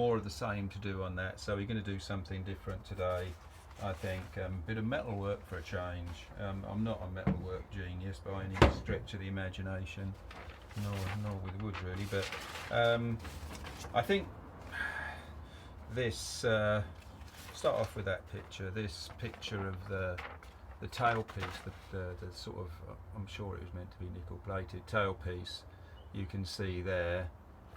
more of the same to do on that, so we're going to do something different today. I think bit of metalwork for a change. I'm not a metalwork genius by any stretch of the imagination, nor with wood really, but I think this start off with that picture. This picture of the tailpiece, the sort of, I'm sure it was meant to be nickel plated tailpiece. You can see there.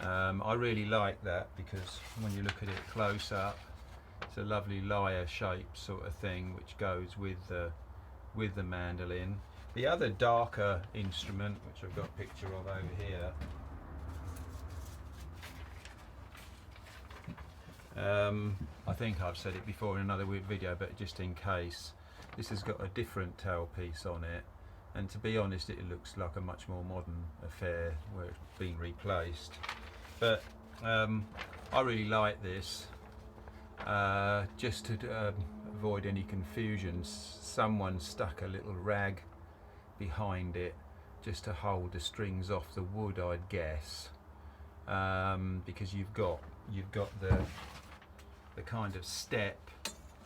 I really like that because when you look at it close up, it's a lovely lyre shape sort of thing which goes with the mandolin. The other darker instrument, which I've got a picture of over here, I think I've said it before in another video, but just in case, this has got a different tailpiece on it, and to be honest it looks like a much more modern affair where it's been replaced. But I really like this. Just to avoid any confusion, someone stuck a little rag behind it just to hold the strings off the wood, I'd guess, because you've got the kind of step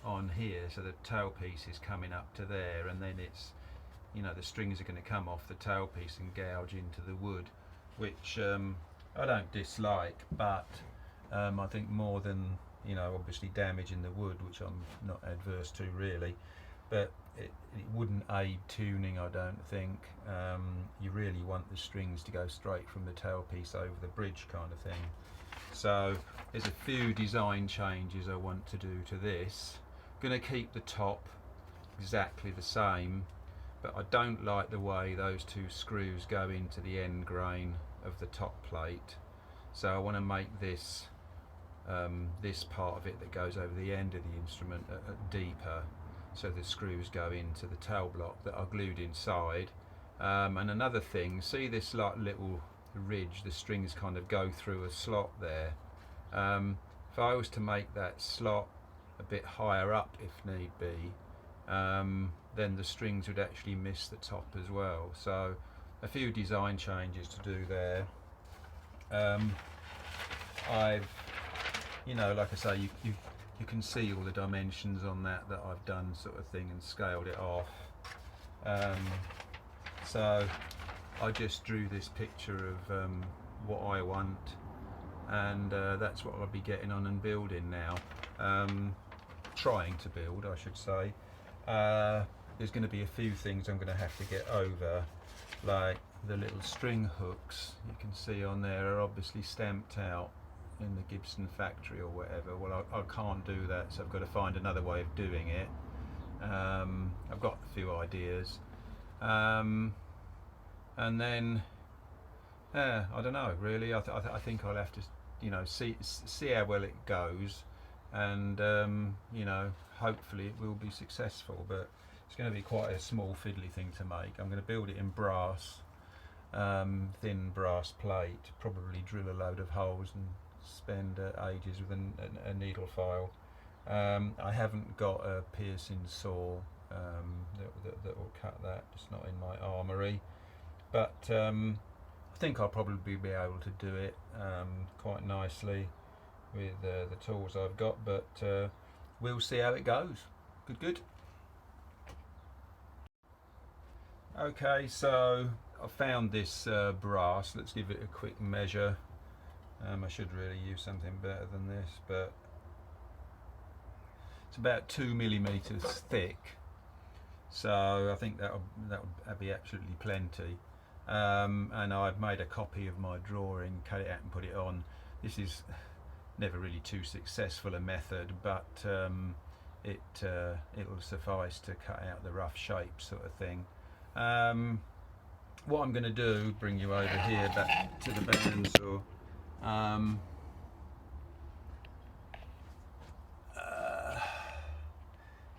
on here, so the tailpiece is coming up to there, and then it's, you know, the strings are going to come off the tailpiece and gouge into the wood, which I don't dislike, but I think more than, you know, obviously damaging the wood, which I'm not adverse to really, but it wouldn't aid tuning, I don't think. You really want the strings to go straight from the tailpiece over the bridge kind of thing. So there's a few design changes I want to do to this. I'm going to keep the top exactly the same, but I don't like the way those two screws go into the end grain of the top plate. So I want to make this this part of it that goes over the end of the instrument deeper, so the screws go into the tail block that are glued inside. And another thing, see this like little ridge, the strings kind of go through a slot there. If I was to make that slot a bit higher up if need be, then the strings would actually miss the top as well. So a few design changes to do there. I've, you know, like I say, you can see all the dimensions on that I've done sort of thing and scaled it off. So I just drew this picture of what I want, and that's what I'll be getting on and building now. Trying to build, I should say. There's going to be a few things I'm going to have to get over, like the little string hooks you can see on there are obviously stamped out in the Gibson factory or whatever. Well, I can't do that, so I've got to find another way of doing it. I've got a few ideas, and then I don't know really. I think I'll have to, you know, see how well it goes, and you know, hopefully it will be successful. But it's going to be quite a small fiddly thing to make. I'm going to build it in brass, thin brass plate, probably drill a load of holes and spend ages with a needle file. I haven't got a piercing saw that will cut that, it's not in my armoury, but I think I'll probably be able to do it quite nicely with the tools I've got, but we'll see how it goes. Good. Okay, so I found this brass. Let's give it a quick measure. I should really use something better than this, but it's about 2 millimeters thick, so I think that'll be absolutely plenty. And I've made a copy of my drawing, cut it out and put it on. This is never really too successful a method, but it'll suffice to cut out the rough shape sort of thing. What I'm going to do, bring you over here back to the bandsaw.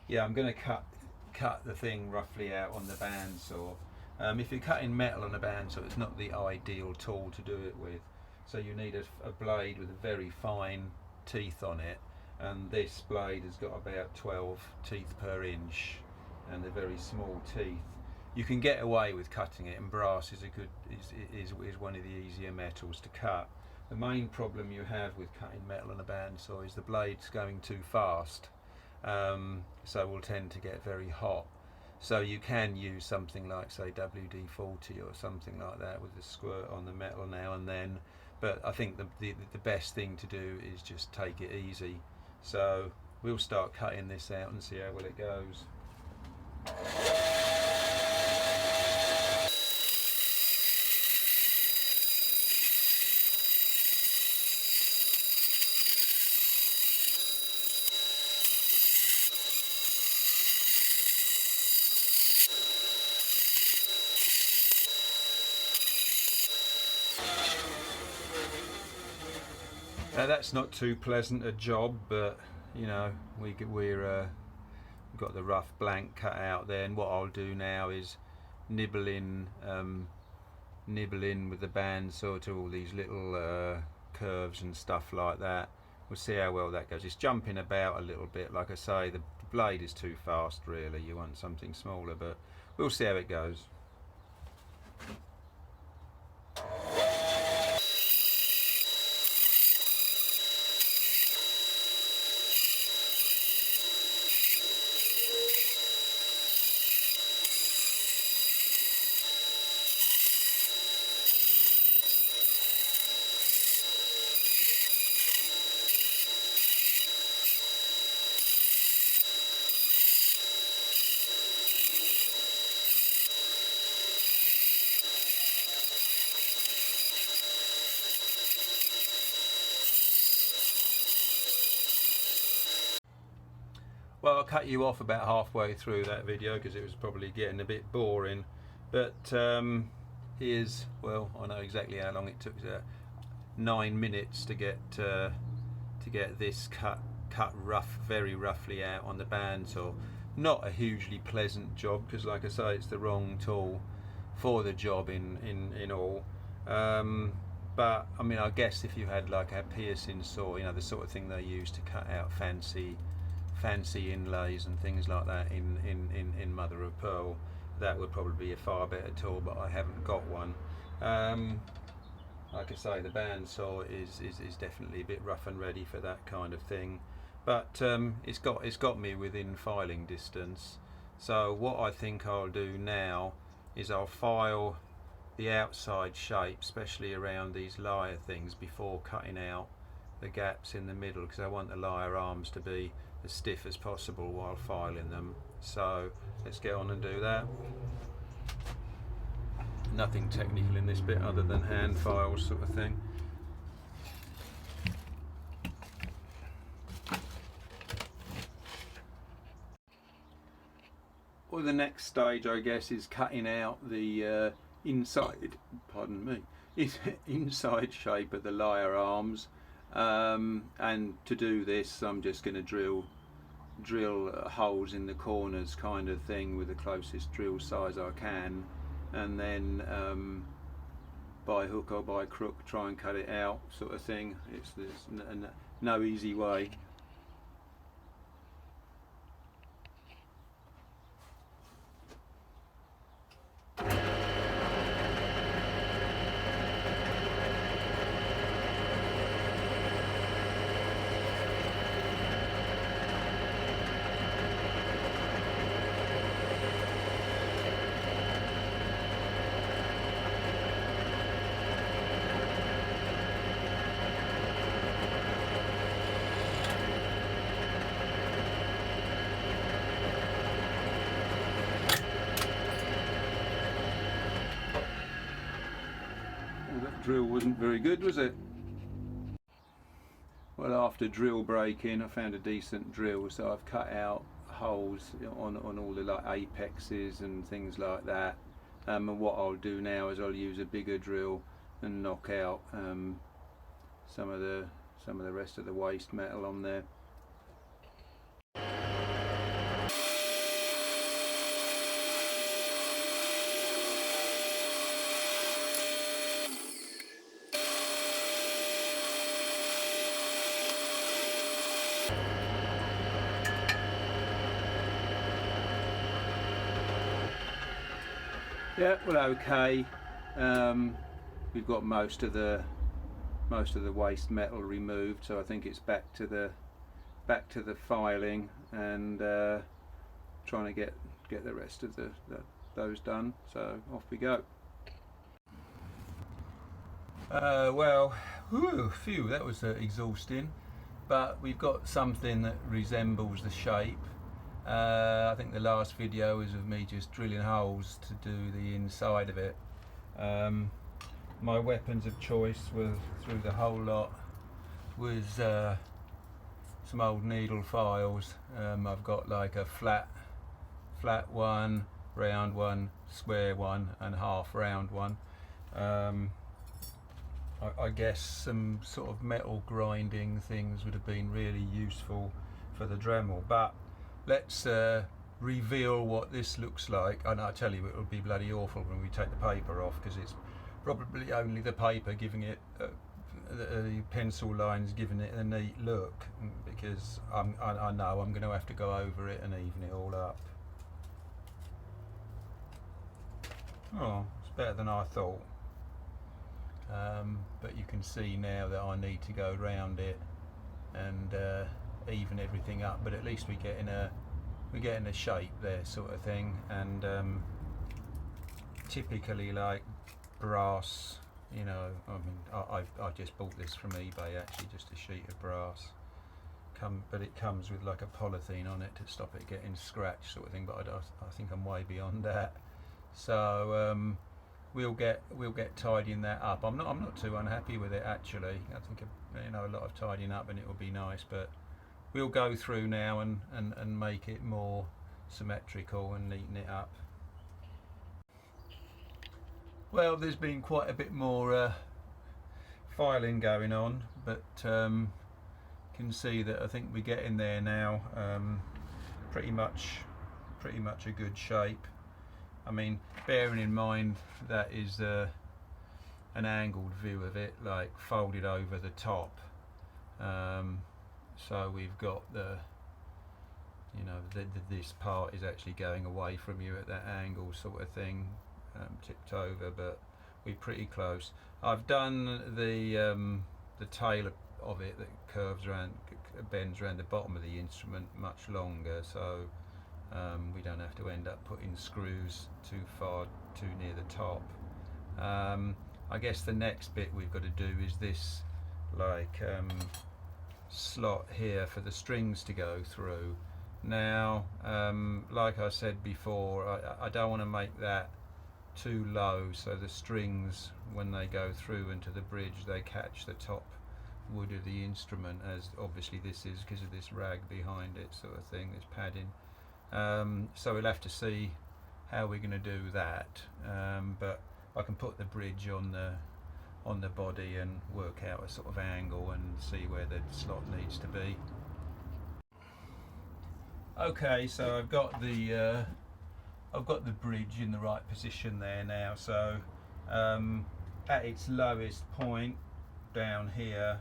Yeah, I'm going to cut the thing roughly out on the bandsaw. If you're cutting metal on a bandsaw, it's not the ideal tool to do it with. So you need a blade with a very fine teeth on it, and this blade has got about 12 teeth per inch, and they're very small teeth. You can get away with cutting it, and brass is one of the easier metals to cut. The main problem you have with cutting metal on a bandsaw is the blade's going too fast, so will tend to get very hot. So you can use something like, say, WD-40 or something like that with a squirt on the metal now and then, but I think the best thing to do is just take it easy. So we'll start cutting this out and see how well it goes. Now that's not too pleasant a job, but you know, we've got the rough blank cut out there, and what I'll do now is nibble in with the bandsaw to all these little curves and stuff like that. We'll see how well that goes. It's jumping about a little bit, like I say, the blade is too fast really, you want something smaller, but we'll see how it goes. Well, I'll cut you off about halfway through that video because it was probably getting a bit boring, but here's, well, I know exactly how long it took, 9 minutes to get this cut very roughly out on the bandsaw. Not a hugely pleasant job because, like I say, it's the wrong tool for the job in all. But I mean, I guess if you had like a piercing saw, you know, the sort of thing they use to cut out fancy inlays and things like that in mother of pearl, that would probably be a far better tool, but I haven't got one. Like I say, the bandsaw is definitely a bit rough and ready for that kind of thing, but it's got me within filing distance. So what I think I'll do now is I'll file the outside shape, especially around these lyre things, before cutting out the gaps in the middle, because I want the lyre arms to be as stiff as possible while filing them. So let's get on and do that. Nothing technical in this bit other than hand files sort of thing. Well, the next stage, I guess, is cutting out the inside shape of the lyre arms. And to do this, I'm just going to drill holes in the corners kind of thing with the closest drill size I can, and then by hook or by crook try and cut it out sort of thing. There's no easy way. Drill wasn't very good, was it? Well, after drill breaking, I found a decent drill, so I've cut out holes on all the like apexes and things like that. And what I'll do now is I'll use a bigger drill and knock out some of the rest of the waste metal on there. Yeah, well, okay. We've got most of the most of the waste metal removed, so I think it's back to the filing and trying to get the rest of those done. So off we go. Well, phew, that was exhausting, but we've got something that resembles the shape. I think the last video was of me just drilling holes to do the inside of it. My weapons of choice were through the whole lot was some old needle files. I've got like a flat one, round one, square one, and half round one. I guess some sort of metal grinding things would have been really useful for the Dremel, but let's reveal what this looks like. And I tell you, it will be bloody awful when we take the paper off, because it's probably only the paper giving it the pencil lines giving it a neat look, because I know I'm going to have to go over it and even it all up. Oh, it's better than I thought. But you can see now that I need to go round it and even everything up, but at least we're getting a shape there, sort of thing. And typically, like brass, you know, I mean, I just bought this from eBay, actually, just a sheet of brass. But it comes with like a polythene on it to stop it getting scratched, sort of thing. But I think I'm way beyond that. So we'll get tidying that up. I'm not too unhappy with it, actually. I think, you know, a lot of tidying up and it will be nice, but we'll go through now and make it more symmetrical and neaten it up. Well, there's been quite a bit more filing going on, but can see that I think we're getting there now. Pretty much a good shape. I mean, bearing in mind that is an angled view of it, like folded over the top. So we've got you know, this part is actually going away from you at that angle, sort of thing, tipped over, but we're pretty close. I've done the tail of it that curves around, bends around the bottom of the instrument much longer, so we don't have to end up putting screws too near the top. I guess the next bit we've got to do is this, like, slot here for the strings to go through. Now, like I said before, I don't want to make that too low, so the strings, when they go through into the bridge, they catch the top wood of the instrument, as obviously this is because of this rag behind it, sort of thing, this padding. So we'll have to see how we're going to do that, but I can put the bridge on the body and work out a sort of angle and see where the slot needs to be. Okay, so I've got the bridge in the right position there now. So at its lowest point down here,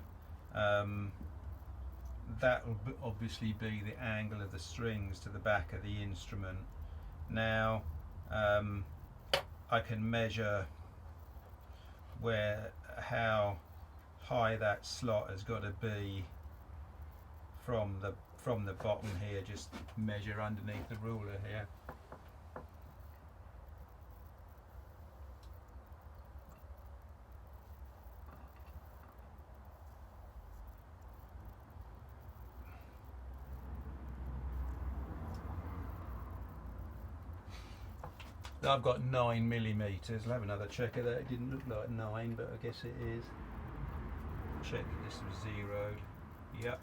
that will obviously be the angle of the strings to the back of the instrument. Now I can measure how high that slot has got to be from the bottom here. Just measure underneath the ruler here. I've got 9mm. I'll have another check of that. It didn't look like 9, but I guess it is. Check that this was zeroed. Yep.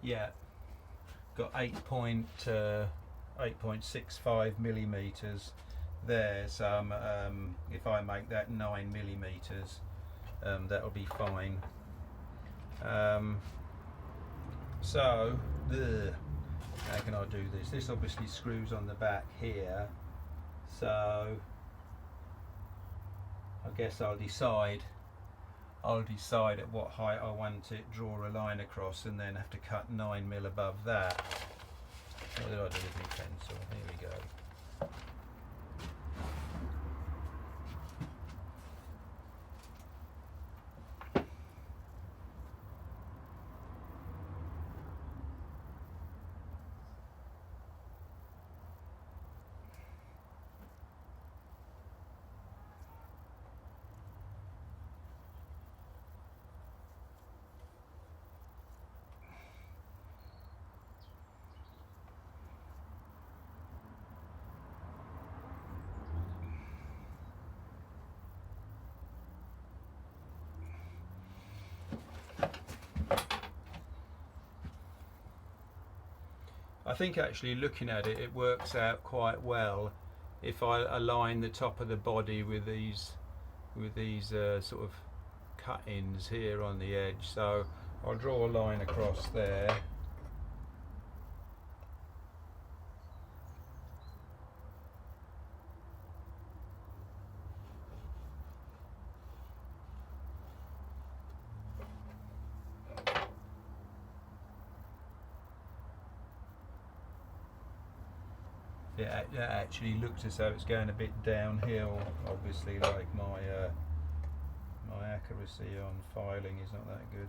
Yeah. Got 8.65mm. There, so if I make that 9mm, that'll be fine. So how can I do this? This obviously screws on the back here, so I guess I'll decide I'll decide at what height I want it, draw a line across, and then have to cut 9mm above that. What did I do with my pencil? Here we go. I think actually looking at it, it works out quite well if I align the top of the body with these sort of cut-ins here on the edge. So I'll draw a line across there. It actually looks as though it's going a bit downhill. Obviously, like my accuracy on filing is not that good.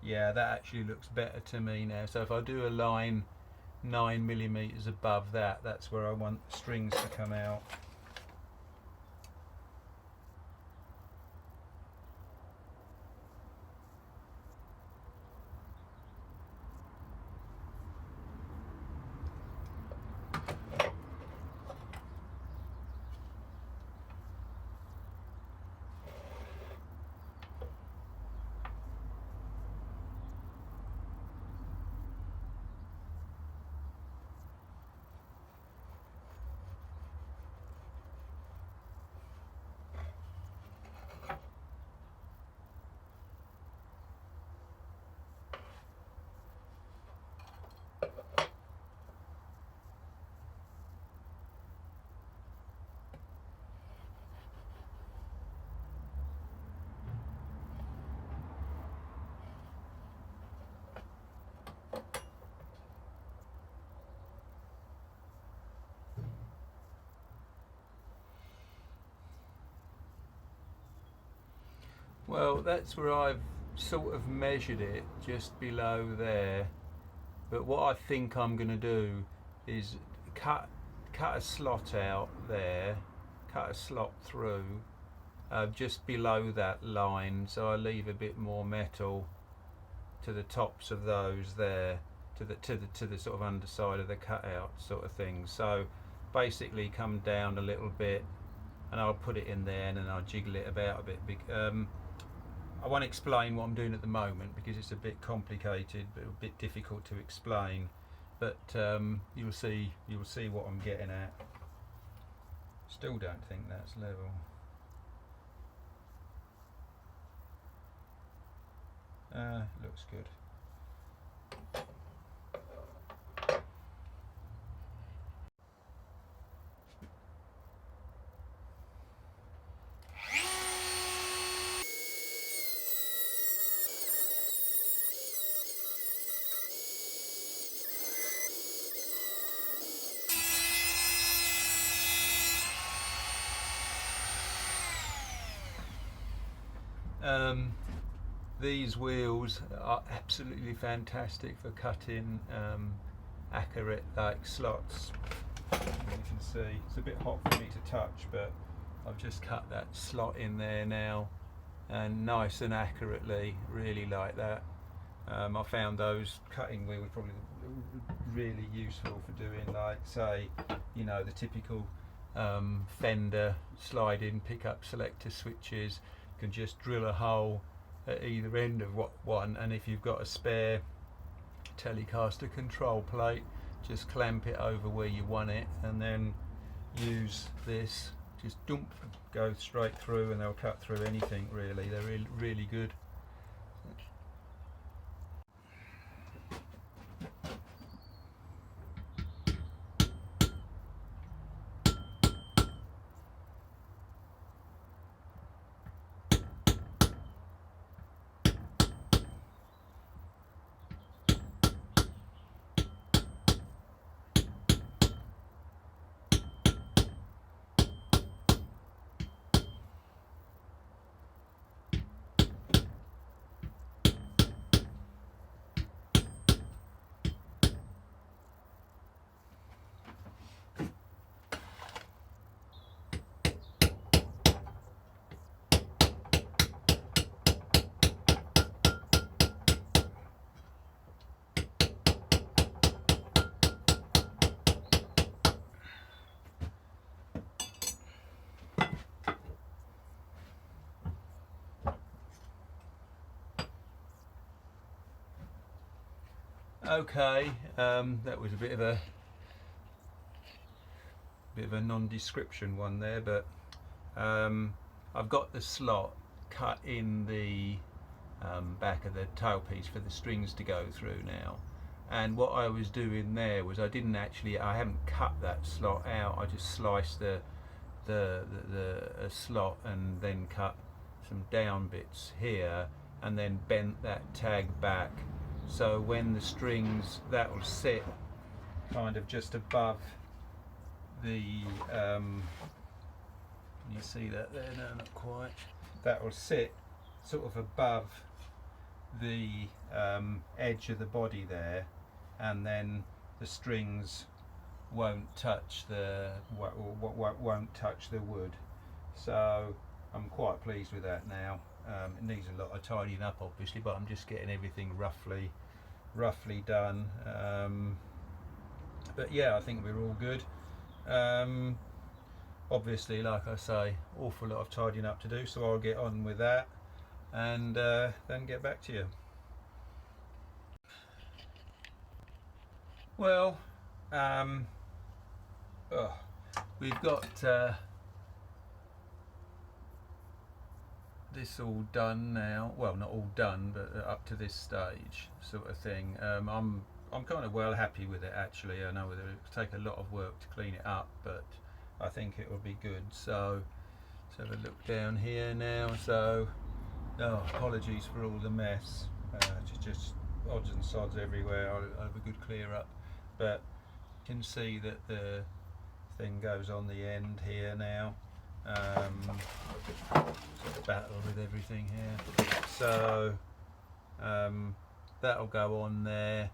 Yeah, that actually looks better to me now. So if I do a line 9mm above that, that's where I want the strings to come out. Well, that's where I've sort of measured it, just below there. But what I think I'm going to do is cut a slot out there, cut a slot through just below that line, so I leave a bit more metal to the tops of those there, to the sort of underside of the cutout sort of thing. So basically come down a little bit, and I'll put it in there, and then I'll jiggle it about a bit. I won't explain what I'm doing at the moment because it's a bit complicated, but a bit difficult to explain. But you'll see what I'm getting at. Still don't think that's level. Looks good. These wheels are absolutely fantastic for cutting accurate like slots. You can see it's a bit hot for me to touch, but I've just cut that slot in there now, and nice and accurately, really like that. I found those cutting wheels probably really useful for doing, like, say, you know, the typical Fender slide-in pickup selector switches. You can just drill a hole at either end of one, and if you've got a spare Telecaster control plate, just clamp it over where you want it, and then use this, just dump, go straight through, and they'll cut through anything really. They're really good. okay. That was a bit of a non-description one there, but I've got the slot cut in the back of the tailpiece for the strings to go through now. And what I was doing there was I haven't cut that slot out. I just sliced the slot and then cut some down bits here and then bent that tag back. So when the strings, that will sit kind of just above the, can you see that there? No, not quite. That will sit sort of above the edge of the body there, and then the strings won't touch the wood. So I'm quite pleased with that now. It needs a lot of tidying up, obviously, but I'm just getting everything roughly done. But yeah, I think we're all good. Obviously, like I say, awful lot of tidying up to do, so I'll get on with that and then get back to you. Well, we've got this all done now. Well, not all done, but up to this stage, sort of thing. I'm kind of well happy with it, actually. I know it will take a lot of work to clean it up, but I think it will be good. So let's have a look down here now. So, apologies for all the mess. Just odds and sods everywhere. I'll have a good clear up, but you can see that the thing goes on the end here now. Sort of battle with everything here. So that'll go on there.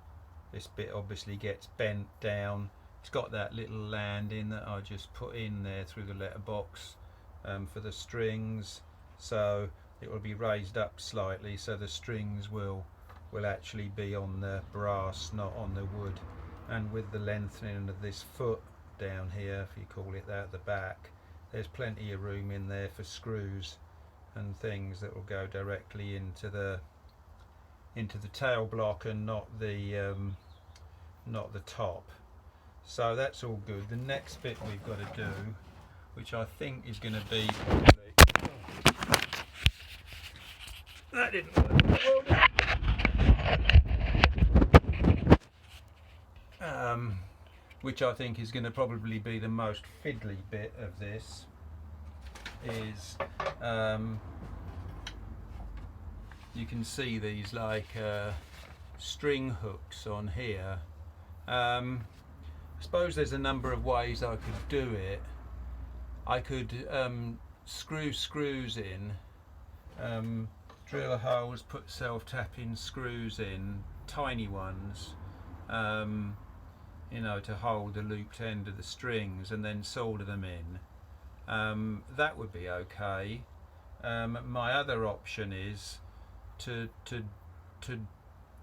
This bit obviously gets bent down. It's got that little landing that I just put in there through the letterbox for the strings. So it will be raised up slightly, so the strings will actually be on the brass, not on the wood. And with the lengthening of this foot down here, if you call it that, at the back, there's plenty of room in there for screws and things that will go directly into the tail block and not the top. So that's all good. The next bit we've got to do, which I think is going to be that didn't work. Which I think is going to probably be the most fiddly bit of this, is you can see these like string hooks on here. I suppose there's a number of ways I could do it. I could screw screws in, drill holes, put self-tapping screws in, tiny ones, you know, to hold the looped end of the strings, and then solder them in. That would be okay. My other option is to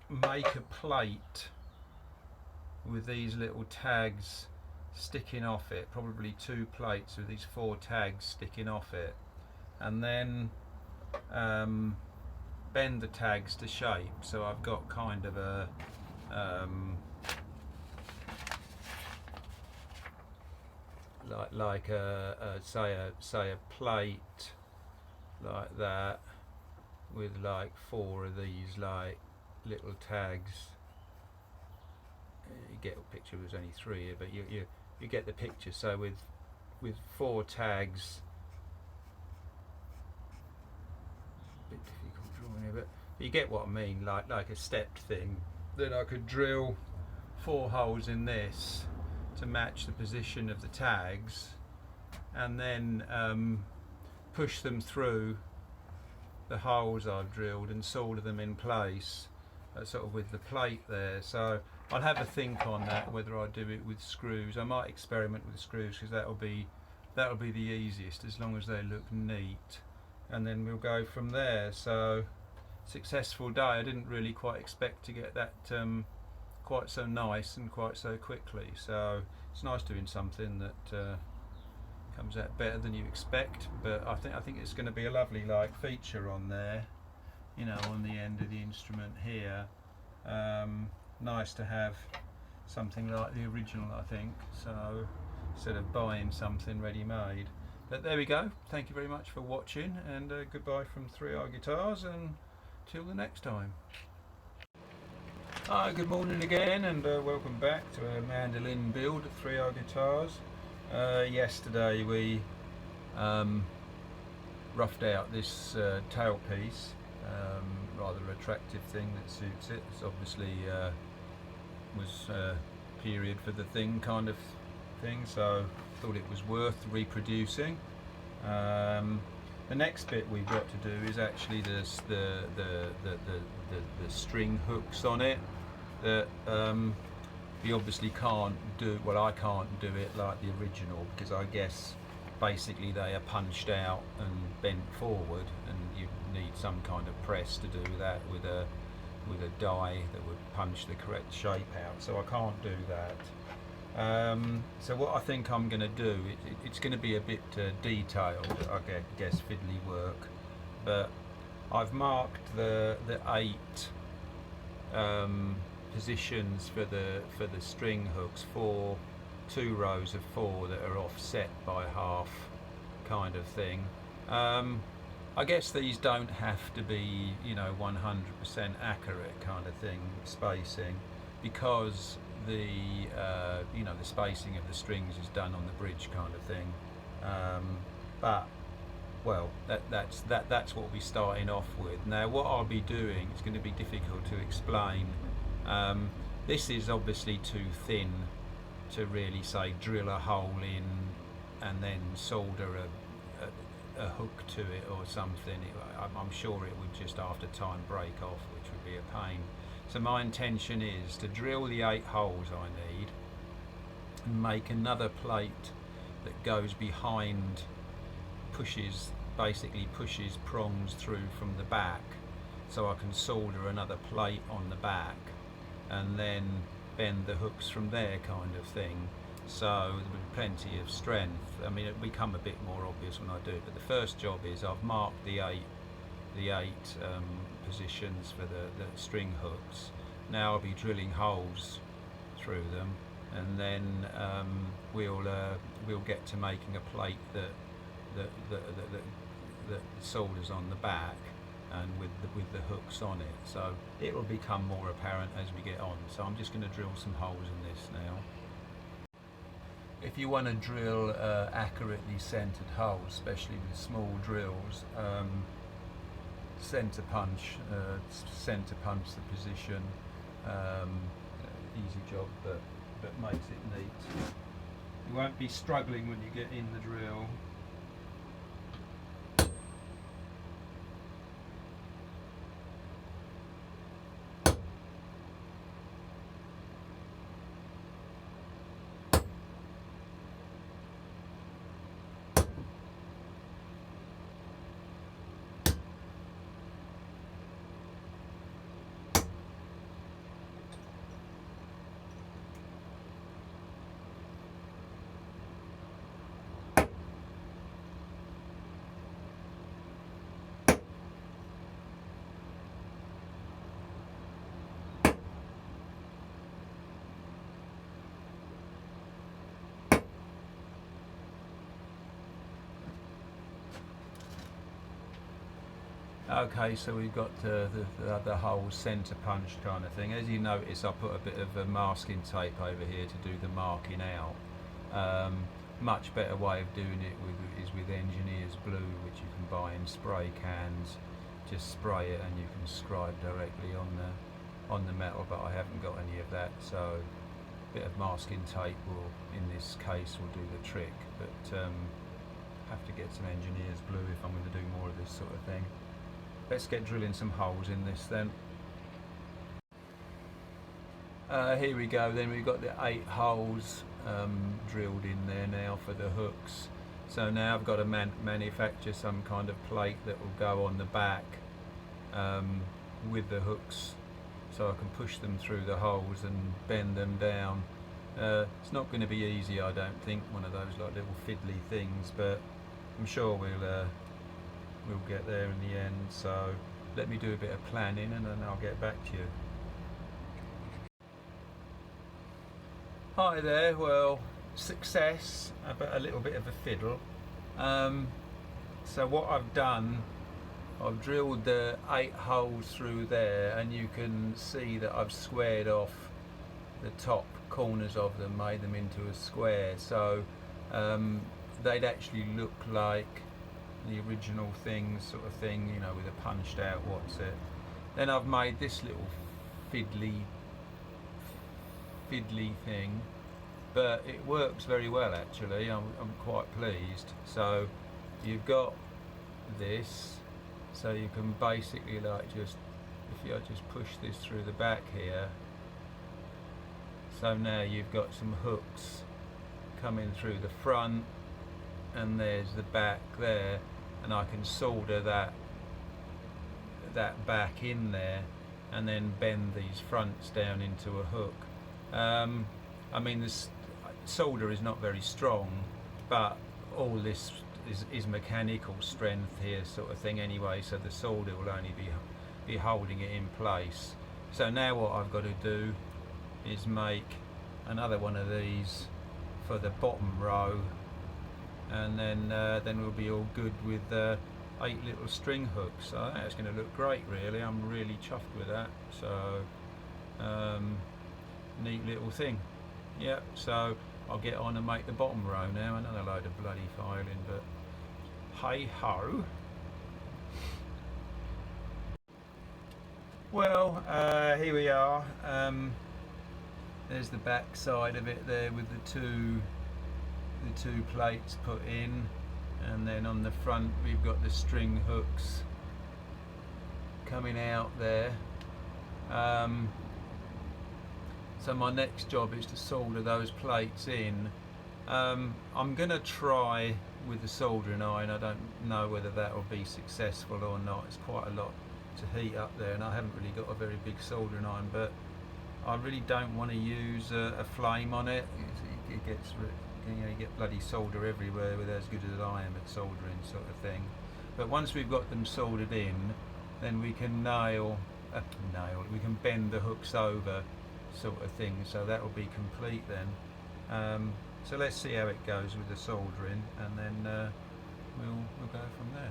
make a plate with these little tags sticking off it, probably 2 plates with these 4 tags sticking off it, and then bend the tags to shape. So I've got kind of a like say a plate like that with like 4 of these like little tags. You get a picture. There's only 3 here, but you get the picture. So with 4 tags, a bit difficult drawing here, but you get what I mean. Like a stepped thing. Then I could drill 4 holes in this to match the position of the tags, and then push them through the holes I've drilled and solder them in place, sort of with the plate there. So I'll have a think on that, whether I do it with screws. I might experiment with screws, because that'll be the easiest, as long as they look neat, and then we'll go from there. So successful day. I didn't really quite expect to get that quite so nice and quite so quickly, so it's nice doing something that comes out better than you expect. But I think it's going to be a lovely like feature on there, you know, on the end of the instrument here. nice to have something like the original, I think, so instead of buying something ready-made. But there we go. Thank you very much for watching, and goodbye from 3R Guitars, and till the next time. Hi, good morning again, and welcome back to a mandolin build at 3R Guitars. Yesterday we roughed out this tailpiece, rather attractive thing that suits it. It's obviously was period for the thing kind of thing, so thought it was worth reproducing. The next bit we've got to do is actually the string hooks on it that you obviously can't do. Well, I can't do it like the original, because I guess basically they are punched out and bent forward, and you need some kind of press to do that with a die that would punch the correct shape out, so I can't do that. So what I think I'm going to do, it's going to be a bit detailed, I guess, fiddly work, but I've marked the 8 positions for the string hooks, 2 rows of 4 that are offset by half, kind of thing. I guess these don't have to be, 100% accurate kind of thing, spacing, because the the spacing of the strings is done on the bridge kind of thing. But well, that's what we're starting off with. Now what I'll be doing, it's going to be difficult to explain. This is obviously too thin to really say drill a hole in and then solder a hook to it or something. I'm sure it would just after time break off, which would be a pain. So my intention is to drill the 8 holes I need and make another plate that goes behind, basically pushes prongs through from the back, so I can solder another plate on the back and then bend the hooks from there, kind of thing. So there'll be plenty of strength. I mean, it'll become a bit more obvious when I do it, but the first job is I've marked the eight positions for the string hooks. Now I'll be drilling holes through them, and then we'll get to making a plate that solders on the back and with the hooks on it. So it will become more apparent as we get on. So I'm just going to drill some holes in this now. If you want to drill accurately centered holes, especially with small drills, center punch the position. Easy job, but makes it neat. You won't be struggling when you get in the drill. Okay, so we've got the whole centre punch kind of thing. As you notice, I put a bit of a masking tape over here to do the marking out. Much better way of doing it is with Engineer's Blue, which you can buy in spray cans. Just spray it and you can scribe directly on the metal, but I haven't got any of that, so a bit of masking tape will, in this case, will do the trick. But have to get some Engineer's Blue if I'm going to do more of this sort of thing. Let's get drilling some holes in this then. Here we go then, we've got the 8 holes drilled in there now for the hooks. So now I've got to manufacture some kind of plate that will go on the back with the hooks, so I can push them through the holes and bend them down. It's not going to be easy, I don't think, one of those like little fiddly things, but I'm sure we'll get there in the end. So let me do a bit of planning and then I'll get back to you. Hi there, well, success, but a little bit of a fiddle. So what I've done, I've drilled the 8 holes through there, and you can see that I've squared off the top corners of them, made them into a square, so they'd actually look like the original thing, sort of thing, you know, with a punched out what's it. Then I've made this little fiddly thing, but it works very well actually. I'm quite pleased. So you've got this, so you can basically, like, just, if I just push this through the back here, so now you've got some hooks coming through the front, and there's the back there, and I can solder that back in there and then bend these fronts down into a hook. I mean, this solder is not very strong, but all this is mechanical strength here, sort of thing anyway, so the solder will only be holding it in place. So now what I've got to do is make another one of these for the bottom row, and then we'll be all good with 8 little string hooks. So that's going to look great really. I'm really chuffed with that. So neat little thing. Yeah, so I'll get on and make the bottom row now. Another load of bloody filing, but hey ho. Well, here we are. There's the back side of it there with the two plates put in, and then on the front we've got the string hooks coming out there. So my next job is to solder those plates in. I'm gonna try with the soldering iron. I don't know whether that will be successful or not. It's quite a lot to heat up there, and I haven't really got a very big soldering iron, but I really don't want to use a flame on it. It gets, you know, you get bloody solder everywhere with as good as I am at soldering, sort of thing. But once we've got them soldered in, then we can we can bend the hooks over, sort of thing, so that will be complete then. So let's see how it goes with the soldering, and then we'll go from there.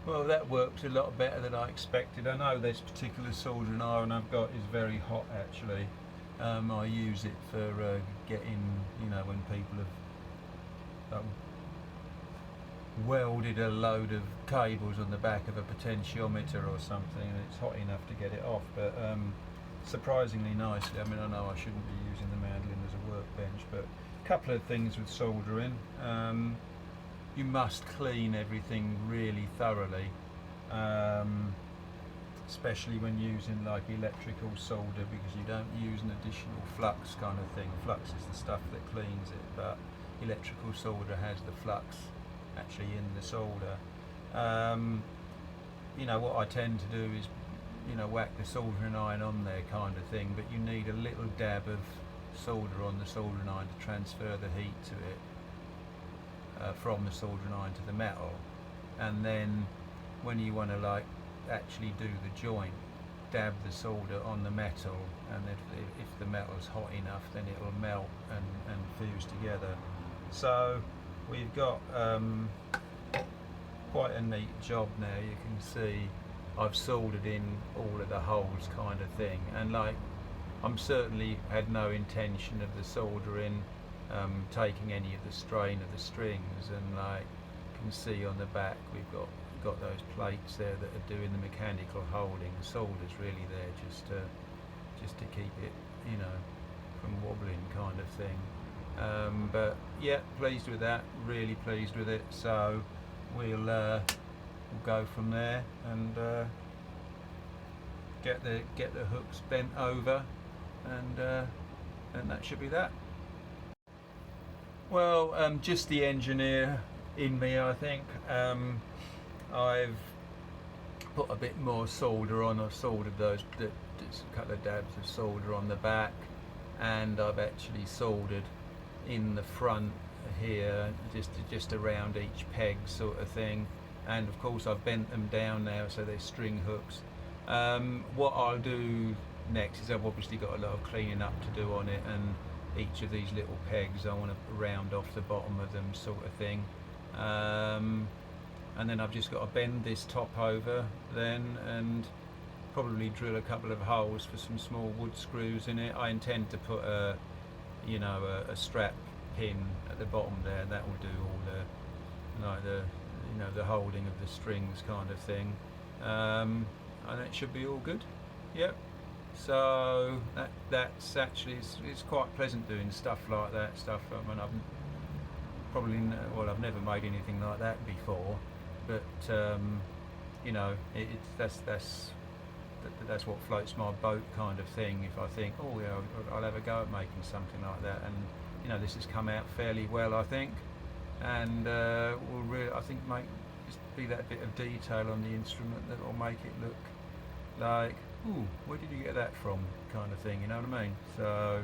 Well, that worked a lot better than I expected. I know this particular soldering iron I've got is very hot actually. I use it for getting, you know, when people have welded a load of cables on the back of a potentiometer or something, and it's hot enough to get it off. But surprisingly nicely. I mean, I know I shouldn't be using the mandolin as a workbench, but a couple of things with soldering. You must clean everything really thoroughly, especially when using like electrical solder, because you don't use an additional flux kind of thing. Flux is the stuff that cleans it, but electrical solder has the flux actually in the solder. You know, what I tend to do is, you know, whack the soldering iron on there kind of thing, but you need a little dab of solder on the soldering iron to transfer the heat to it, from the soldering iron to the metal. And then when you want to like actually do the joint, dab the solder on the metal, and if the metal's hot enough, then it'll melt and fuse together. So we've got quite a neat job now. You can see I've soldered in all of the holes kind of thing, and like I'm certainly had no intention of the soldering taking any of the strain of the strings, and like you can see on the back we've got those plates there that are doing the mechanical holding. The solder's really there just to keep it, you know, from wobbling kind of thing. But yeah, pleased with that, really pleased with it. So we'll go from there and get the hooks bent over, and that should be that. Well, just the engineer in me, I think. I've put a bit more solder on. I've soldered just a couple of dabs of solder on the back, and I've actually soldered in the front here, just around each peg sort of thing. And of course I've bent them down now so they're string hooks. What I'll do next is I've obviously got a lot of cleaning up to do on it, and each of these little pegs I want to round off the bottom of them sort of thing. And then I've just got to bend this top over then, and probably drill a couple of holes for some small wood screws in it. I intend to put a strap pin at the bottom there, and that will do all the holding of the strings kind of thing, and it should be all good. Yep. So that's actually it's quite pleasant doing stuff like that. I mean, I've never made anything like that before, but you know, that's what floats my boat kind of thing. If I think, oh yeah, I'll have a go at making something like that, and you know, this has come out fairly well, I think, and will really, I think, just be that bit of detail on the instrument that will make it look like, ooh, where did you get that from, kind of thing, you know what I mean? So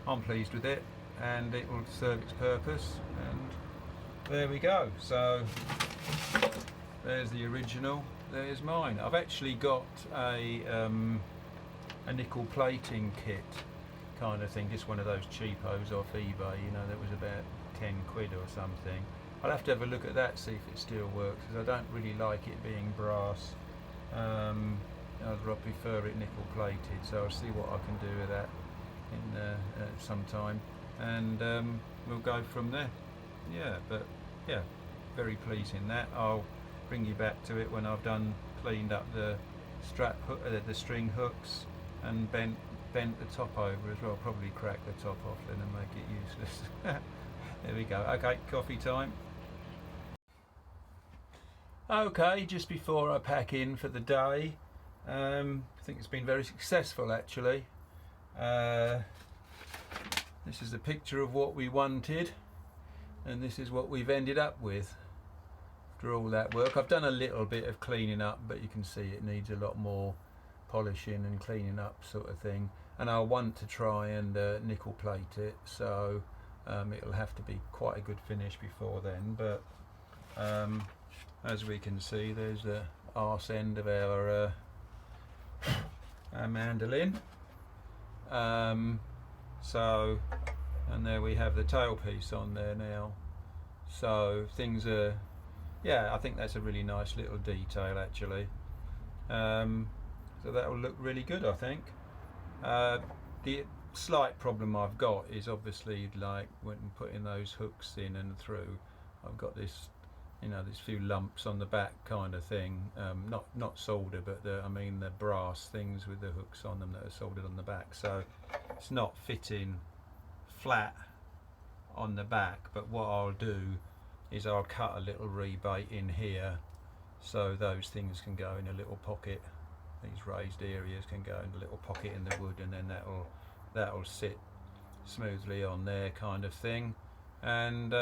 I'm pleased with it, and it will serve its purpose, and there we go. So there's the original, there's mine. I've actually got a nickel plating kit kind of thing, just one of those cheapos off eBay, you know, that was about 10 quid or something. I'll have to have a look at that, see if it still works, because I don't really like it being brass. I'd prefer it nickel plated, so I'll see what I can do with that in some time, and we'll go from there. Yeah, but yeah, very pleasing that. I'll bring you back to it when I've cleaned up the the string hooks, and bent the top over as well. Probably crack the top off then and make it useless. There we go. Okay, coffee time. Okay, just before I pack in for the day, I think it's been very successful actually. This is a picture of what we wanted, and this is what we've ended up with after all that work. I've done a little bit of cleaning up, but you can see it needs a lot more polishing and cleaning up sort of thing, and I want to try and nickel plate it, so it'll have to be quite a good finish before then. But as we can see, there's the arse end of our mandolin. So, and there we have the tailpiece on there now. So things are, yeah, I think that's a really nice little detail actually. So that will look really good, I think. The slight problem I've got is obviously, like when putting those hooks in and through, I've got this you know, there's a few lumps on the back kind of thing, not solder, but I mean the brass things with the hooks on them that are soldered on the back, so it's not fitting flat on the back. But what I'll do is I'll cut a little rebate in here so those things can go in a little pocket. These raised areas can go in a little pocket in the wood, and then that'll sit smoothly on there kind of thing. And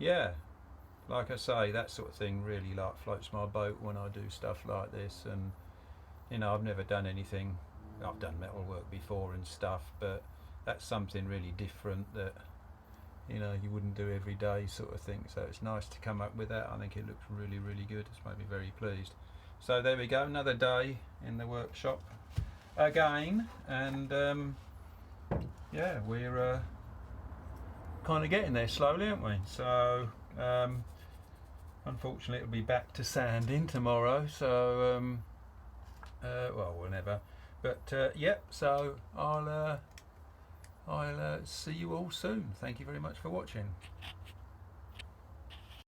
yeah, like I say, that sort of thing really like floats my boat when I do stuff like this. And you know, I've never done anything, I've done metalwork before and stuff, but that's something really different that, you know, you wouldn't do every day sort of thing. So it's nice to come up with that. I think it looks really, really good. It's made me very pleased. So there we go, another day in the workshop again. And yeah, we're kind of getting there slowly, aren't we? So unfortunately it'll be back to sanding tomorrow, so well, whenever. But yeah, so I'll see you all soon. Thank you very much for watching.